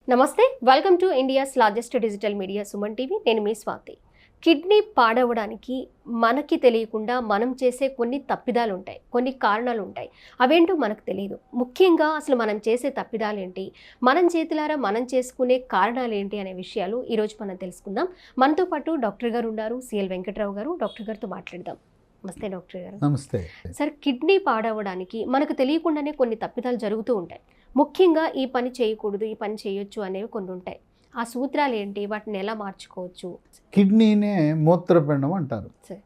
నమస్తే, welcome to India's largest digital media Suman TV. నేను మీ Swathi. Kidney పాడవడానికి మనకి తెలియకుండా మనం చేసే కొన్ని తప్పిదాలు ఉంటాయి, కొన్ని కారణాలు ఉంటాయి. అవేంటో మనకు తెలియదు. ముఖ్యంగా అసలు మనం చేసే తప్పిదాలు ఏంటి, మనం చేతులారా మనం చేసుకునే కారణాలు ఏంటి అనే విషయాలు ఈరోజు మనం తెలుసుకుందాం. మనతో పాటు డాక్టర్ గారు ఉన్నారు, సిఎల్ వెంకట్రావు గారు. డాక్టర్ గారితో మాట్లాడదాం. నమస్తే డాక్టర్ గారు. నమస్తే సార్, కిడ్నీ పాడవడానికి మనకు తెలియకుండానే కొన్ని తప్పిదాలు జరుగుతూ ఉంటాయి. ముఖ్యంగా ఈ పని చేయకూడదు, ఈ పని చేయొచ్చు అనేవి కొన్ని ఉంటాయి. ఆ సూత్రాలు ఏంటి, వాటిని ఎలా మార్చుకోవచ్చు? కిడ్నీనే మూత్రపిండం అంటారు. సరే.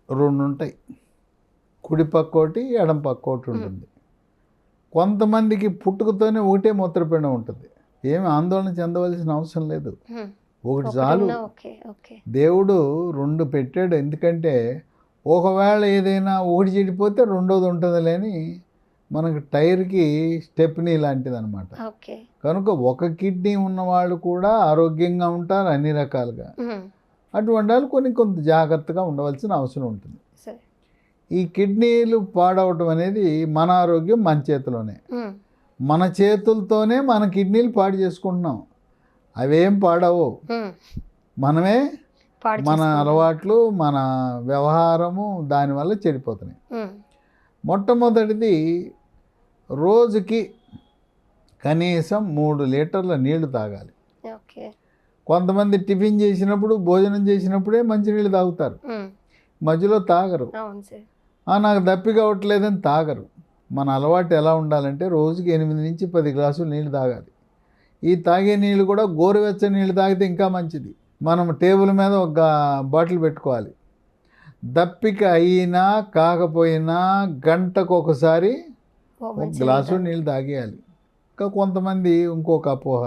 రెండు ఉంటాయి, కుడి పక్క ఒకటి ఎడం పక్క ఒకటి ఉంటుంది. కొంతమందికి పుట్టుకతోనే ఒకటే మూత్రపిండం ఉంటుంది. ఏమి ఆందోళన చెందవలసిన అవసరం లేదు, ఒకటి చాలు. దేవుడు రెండు పెట్టాడు. ఎందుకంటే ఒకవేళ ఏదైనా ఒకటి చెడిపోతే రెండోది ఉంటుంది లేని మనకు టైర్కి స్టెప్నీ లాంటిది అనమాట. కనుక ఒక కిడ్నీ ఉన్నవాళ్ళు కూడా ఆరోగ్యంగా ఉంటారు అన్ని రకాలుగా. అటువంటి వాళ్ళు కొంత జాగ్రత్తగా ఉండవలసిన అవసరం ఉంటుంది. ఈ కిడ్నీలు పాడవటం అనేది మన ఆరోగ్యం మన చేతిలోనే. మన చేతులతోనే మన కిడ్నీలు పాడు చేసుకుంటున్నాం. అవేం పాడవు, మనమే మన అలవాట్లు మన వ్యవహారము దానివల్ల చెడిపోతున్నాయి. మొట్టమొదటిది, రోజుకి కనీసం 3 లీటర్ల నీళ్లు తాగాలి. కొంతమంది టిఫిన్ చేసినప్పుడు భోజనం చేసినప్పుడే మంచినీళ్ళు తాగుతారు, మధ్యలో తాగరు. నాకు దప్పిక అవ్వట్లేదని తాగరు. మన అలవాటు ఎలా ఉండాలంటే రోజుకి 8 నుంచి 10 గ్లాసులు నీళ్ళు తాగాలి. ఈ తాగే నీళ్ళు కూడా గోరువెచ్చని నీళ్ళు తాగితే ఇంకా మంచిది. మనం టేబుల్ మీద ఒక బాటిల్ పెట్టుకోవాలి. దప్పిక అయినా కాకపోయినా గంటకు ఒకసారి ఒక గ్లాసు నీళ్ళు తాగేయాలి. ఇంకా కొంతమంది ఇంకొక అపోహ,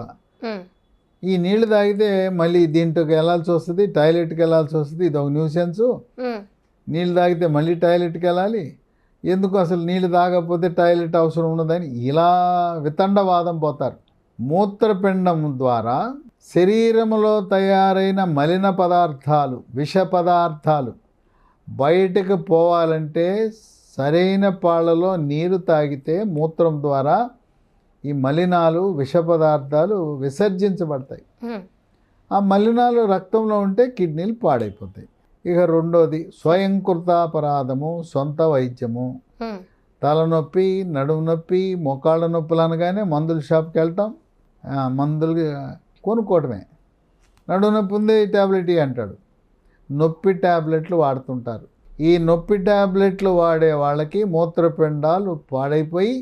ఈ నీళ్ళు తాగితే మళ్ళీ దీంట్లోకి వెళ్ళాల్సి వస్తుంది, టాయిలెట్కి వెళ్ళాల్సి వస్తుంది, ఇది ఒక న్యూసెన్సు. నీళ్ళు తాగితే మళ్ళీ టాయిలెట్కి వెళ్ళాలి, ఎందుకు అసలు నీళ్ళు తాగకపోతే టాయిలెట్ అవసరం ఉన్నదని ఇలా వితండవాదం పోతారు. మూత్రపిండం ద్వారా శరీరంలో తయారైన మలిన పదార్థాలు, విష పదార్థాలు బయటకు పోవాలంటే సరైన పాళ్ళలో నీరు తాగితే మూత్రం ద్వారా ఈ మలినాలు, విష పదార్థాలు విసర్జించబడతాయి. ఆ మలినాలు రక్తంలో ఉంటే కిడ్నీలు పాడైపోతాయి. ఇక రెండోది, స్వయంకృతాపరాధము, సొంత వైద్యము. తలనొప్పి, నడుము నొప్పి, మోకాళ్ళ నొప్పులు అనగానే మందుల షాప్కి వెళ్తాం, మందులు కొనుక్కోవటమే. నడుము నొప్పి ఉంది, ట్యాబ్లెట్ అంటాడు. నొప్పి ట్యాబ్లెట్లు వాడుతుంటారు. ఈ నొప్పి ట్యాబ్లెట్లు వాడే వాళ్ళకి మూత్రపిండాలు పాడైపోయి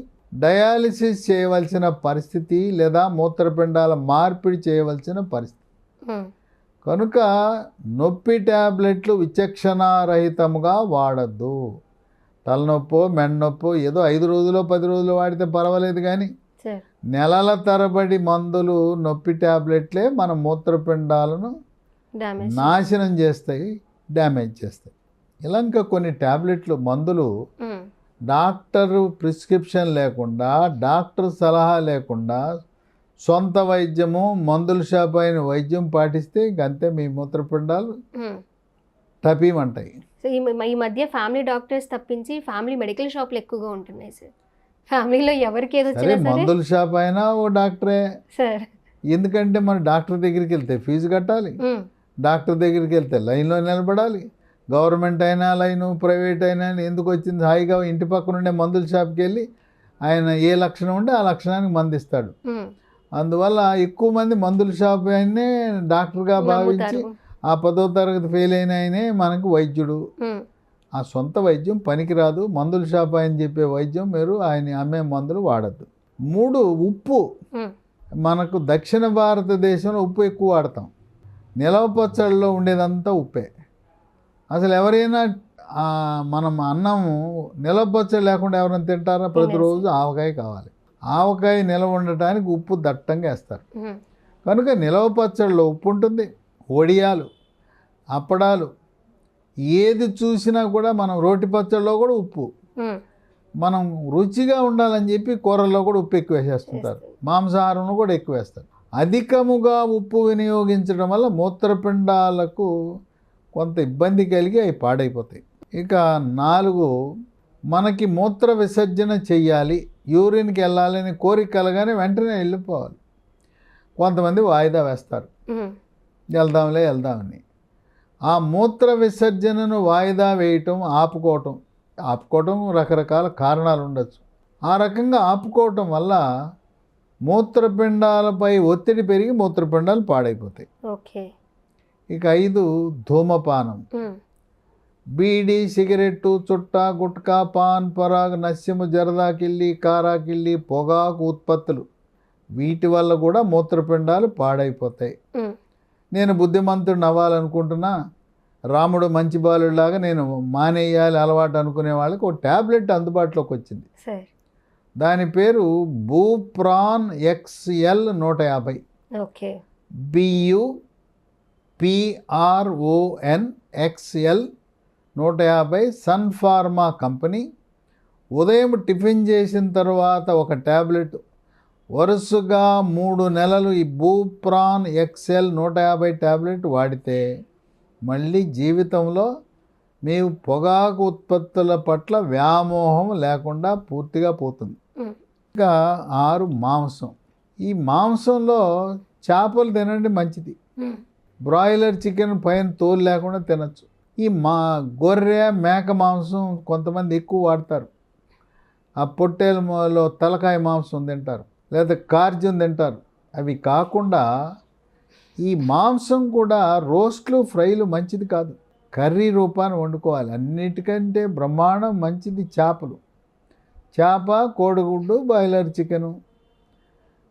డయాలిసిస్ చేయవలసిన పరిస్థితి లేదా మూత్రపిండాల మార్పిడి చేయవలసిన పరిస్థితి. కనుక నొప్పి ట్యాబ్లెట్లు విచక్షణారహితంగా వాడద్దు. తలనొప్పో మెన్నొప్పో ఏదో 5 రోజులు 10 రోజులు వాడితే పర్వాలేదు, కానీ నెలల తరబడి మందులు, నొప్పి ట్యాబ్లెట్లే మన మూత్రపిండాలను నాశనం చేస్తాయి, డ్యామేజ్ చేస్తాయి. ఇలా ఇంకా కొన్ని ట్యాబ్లెట్లు, మందులు డాక్టర్ ప్రిస్క్రిప్షన్ లేకుండా, డాక్టర్ సలహా లేకుండా సొంత వైద్యము, మందుల షాప్ అయిన వైద్యం పాటిస్తే ఇంకంతే, మీ మూత్రపిండాలు టపీమంటాయి. ఈ మధ్య ఫ్యామిలీ డాక్టర్స్ తప్పించి ఫ్యామిలీ మెడికల్ షాప్లు ఎక్కువగా ఉంటున్నాయి సార్. ఫ్యామిలీలో ఎవరికి ఏదో మందుల షాప్ అయినా ఓ డాక్టరే సార్. ఎందుకంటే మన డాక్టర్ దగ్గరికి వెళ్తే ఫీజు కట్టాలి, డాక్టర్ దగ్గరికి వెళ్తే లైన్లో నిలబడాలి. గవర్నమెంట్ అయినా లైను, ప్రైవేట్ అయినా ఎందుకు వచ్చింది, హాయిగా ఇంటి పక్కన ఉండే మందుల షాప్కి వెళ్ళి ఆయన ఏ లక్షణం ఉంటే ఆ లక్షణానికి మందు ఇస్తాడు. అందువల్ల ఎక్కువ మంది మందుల షాప్ ఆయనే డాక్టర్గా భావించి ఆ 10వ తరగతి ఫెయిల్ అయిన ఆయనే మనకు వైద్యుడు. ఆ సొంత వైద్యం పనికిరాదు. మందుల షాప్ ఆయన చెప్పే వైద్యం మీరు ఆయన అమ్మే మందులు వాడద్దు. 3, ఉప్పు. మనకు దక్షిణ భారతదేశంలో ఉప్పు ఎక్కువ వాడతాం. నిలవ పచ్చళ్ళలో ఉండేదంతా ఉప్పే. అసలు ఎవరైనా మనం అన్నము నిలవ పచ్చడి లేకుండా ఎవరైనా తింటారా? ప్రతిరోజు ఆవకాయ కావాలి. ఆవకాయ నిలవ ఉండటానికి ఉప్పు దట్టంగా వేస్తారు. కనుక నిలవ పచ్చళ్ళలో ఉప్పు ఉంటుంది. వడియాలు, అప్పడాలు, ఏది చూసినా కూడా మనం రోటి పచ్చళ్ళలో కూడా ఉప్పు. మనం రుచిగా ఉండాలని చెప్పి కూరల్లో కూడా ఉప్పు ఎక్కువ వేసేస్తుంటారు, మాంసాహారంలో కూడా ఎక్కువ వేస్తారు. అధికముగా ఉప్పు వినియోగించడం వల్ల మూత్రపిండాలకు కొంత ఇబ్బంది కలిగి అవి పాడైపోతాయి. ఇక 4, మనకి మూత్ర విసర్జన చెయ్యాలి, యూరిన్కి వెళ్ళాలని కోరిక కలగానే వెంటనే వెళ్ళిపోవాలి. కొంతమంది వాయిదా వేస్తారు, వెళ్దామని. ఆ మూత్ర విసర్జనను వాయిదా వేయటం, ఆపుకోవటం రకరకాల కారణాలు ఉండొచ్చు. ఆ రకంగా ఆపుకోవటం వల్ల మూత్రపిండాలపై ఒత్తిడి పెరిగి మూత్రపిండాలు పాడైపోతాయి. ఓకే. ఇక 5 ధూమపానం. బీడి, సిగరెట్టు, చుట్ట, గుట్కా, పాన్ పరాగ్, నస్యము, జరదాకిళ్ళి, కారాకిళ్ళి, పొగాకు ఉత్పత్తులు, వీటి వల్ల కూడా మూత్రపిండాలు పాడైపోతాయి. నేను బుద్ధిమంతుడిని అవ్వాలనుకుంటున్నా, రాముడు మంచి బాలుడిలాగా నేను మానేయాలి అలవాటు అనుకునే వాళ్ళకి ఒక ట్యాబ్లెట్ అందుబాటులోకి వచ్చింది. దాని పేరు Bupron XL 150. Okay. BUPRON XL 150 Sun Pharma company. ఉదయం టిఫిన్ చేసిన తర్వాత ఒక ట్యాబ్లెట్, వరుసగా 3 నెలలు ఈ బూప్రాన్ XL 150 ట్యాబ్లెట్ వాడితే మళ్ళీ జీవితంలో మీకు పొగాకు ఉత్పత్తుల పట్ల వ్యామోహం లేకుండా పూర్తిగా పోతుంది. ఇంకా 6 మాంసం. ఈ మాంసంలో చేపలు తినండి, మంచిది. బ్రాయిలర్ చికెన్ పైన తోలు లేకుండా తినచ్చు. ఈ గొర్రె, మేక మాంసం కొంతమంది ఎక్కువ వాడతారు. ఆ పొట్టేలలో తలకాయ మాంసం తింటారు, లేదా కార్జున్ తింటారు. అవి కాకుండా ఈ మాంసం కూడా రోస్ట్లు, ఫ్రైలు మంచిది కాదు. కర్రీ రూపాన్ని వండుకోవాలి. అన్నిటికంటే బ్రహ్మాండం మంచిది చేపలు. చేప, కోడిగుడ్డు, బాయిలర్ చికెను.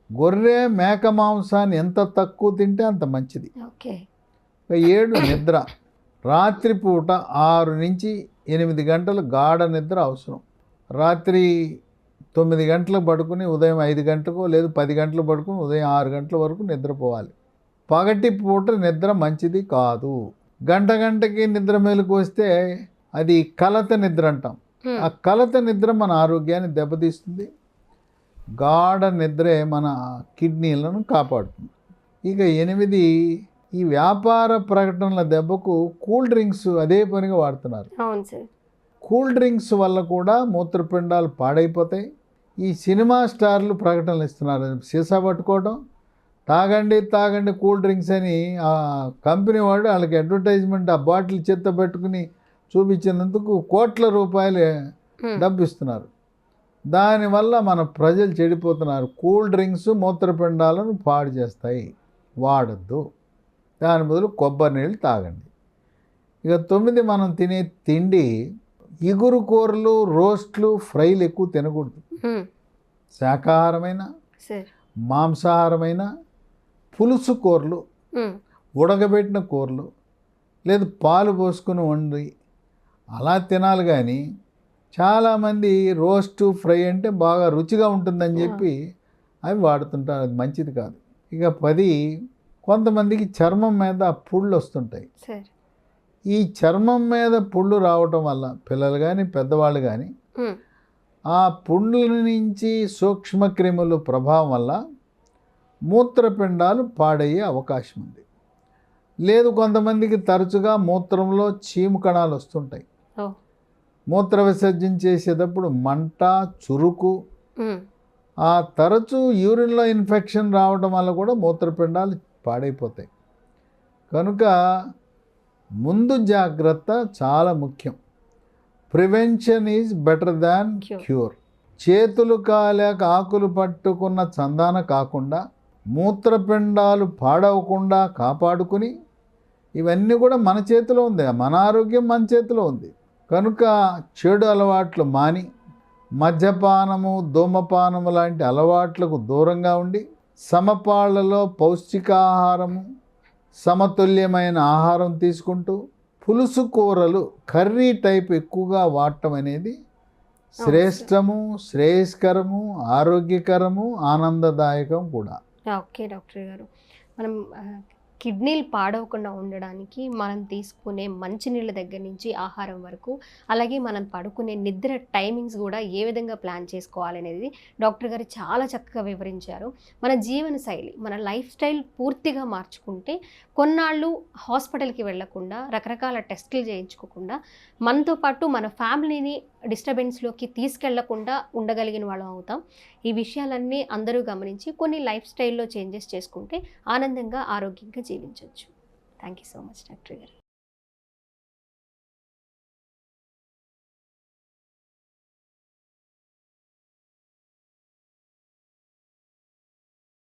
గొర్రె, మేక మాంసాన్ని ఎంత తక్కువ తింటే అంత మంచిది. 7 నిద్ర. రాత్రిపూట 6 నుంచి 8 గంటలు గాఢ నిద్ర అవసరం. రాత్రి 9 గంటలకు పడుకుని ఉదయం 5 గంటలకు, లేదు 10 గంటలకు పడుకుని ఉదయం 6 గంటల వరకు నిద్రపోవాలి. పగటి పూట నిద్ర మంచిది కాదు. గంటకి నిద్ర మేలుకు వస్తే అది కలత నిద్ర అంటాం. ఆ కలత నిద్ర మన ఆరోగ్యాన్ని దెబ్బతీస్తుంది. గాఢ నిద్రే మన కిడ్నీలను కాపాడుతుంది. ఇక 8, ఈ వ్యాపార ప్రకటనల దెబ్బకు కూల్ డ్రింక్స్ అదే పనిగా వాడుతున్నారు. కూల్ డ్రింక్స్ వల్ల కూడా మూత్రపిండాలు పాడైపోతాయి. ఈ సినిమా స్టార్లు ప్రకటనలు ఇస్తున్నారు, సీసా పట్టుకోవడం, తాగండి కూల్ డ్రింక్స్ అని. ఆ కంపెనీ వాడు వాళ్ళకి అడ్వర్టైజ్మెంట్ ఆ బాటిల్ చేత్తో పెట్టుకుని చూపించినందుకు కోట్ల రూపాయలు డబ్బు ఇస్తున్నారు. దానివల్ల మన ప్రజలు చెడిపోతున్నారు. కూల్ డ్రింక్స్ మూత్రపిండాలను పాడు చేస్తాయి, వాడద్దు. దాని బదులు కొబ్బరి నీళ్ళు తాగండి. ఇక 9, మనం తినే తిండి, ఇగురు కూరలు, రోస్ట్లు, ఫ్రైలు ఎక్కువ తినకూడదు. శాకాహారమైన, మాంసాహారమైన, పులుసు కూరలు, ఉడకబెట్టిన కూరలు, లేదు పాలు పోసుకుని వండి అలా తినాలి. కానీ చాలామంది రోస్టు, ఫ్రై అంటే బాగా రుచిగా ఉంటుందని చెప్పి అవి వాడుతుంటారు. అది మంచిది కాదు. ఇక 10, కొంతమందికి చర్మం మీద పుళ్ళు వస్తుంటాయి. ఈ చర్మం మీద పుళ్ళు రావటం వల్ల పిల్లలు కానీ పెద్దవాళ్ళు కానీ ఆ పుండ్ల నుంచి సూక్ష్మక్రిములు ప్రభావం వల్ల మూత్రపిండాలు పాడయ్యే అవకాశం ఉంది. లేదు, కొంతమందికి తరచుగా మూత్రంలో చీము కణాలు వస్తుంటాయి. మూత్ర విసర్జన చేసేటప్పుడు మంట, చురుకు, ఆ తరచూ యూరిన్లో ఇన్ఫెక్షన్ రావడం వల్ల కూడా మూత్రపిండాలు పాడైపోతాయి. కనుక ముందు జాగ్రత్త చాలా ముఖ్యం. Prevention is better than cure. చేతులు కాలేక ఆకులు పట్టుకున్న చందాన కాకుండా మూత్రపిండాలు పాడవకుండా కాపాడుకుని, ఇవన్నీ కూడా మన చేతిలో ఉంది. మన ఆరోగ్యం మన చేతిలో ఉంది. కనుక చెడు అలవాట్లు మాని, మద్యపానము, ధూమపానము లాంటి అలవాట్లకు దూరంగా ఉండి, సమపాళ్లలో పౌష్టికాహారము, సమతుల్యమైన ఆహారం తీసుకుంటూ, పులుసు కూరలు, కర్రీ టైప్ ఎక్కువగా వాడటం అనేది శ్రేష్టము, శ్రేయస్కరము, ఆరోగ్యకరము, ఆనందదాయకం కూడా. ఓకే డాక్టర్ గారు, మనం కిడ్నీలు పాడవకుండా ఉండడానికి మనం తీసుకునే మంచినీళ్ళ దగ్గర నుంచి ఆహారం వరకు, అలాగే మనం పడుకునే నిద్ర టైమింగ్స్ కూడా ఏ విధంగా ప్లాన్ చేసుకోవాలనేది డాక్టర్ గారు చాలా చక్కగా వివరించారు. మన జీవన శైలి, మన లైఫ్ స్టైల్ పూర్తిగా మార్చుకుంటే కొన్నాళ్ళు హాస్పిటల్కి వెళ్లకుండా, రకరకాల టెస్టులు చేయించుకోకుండా, మనతో పాటు మన ఫ్యామిలీని డిస్టర్బెన్స్లోకి తీసుకెళ్లకుండా ఉండగలిగిన వాళ్ళం అవుతాం. ఈ విషయాలన్నీ అందరూ గమనించి కొన్ని లైఫ్ స్టైల్లో చేంజెస్ చేసుకుంటే ఆనందంగా ఆరోగ్యంగా జీవించవచ్చు. Thank you so much doctor గారు.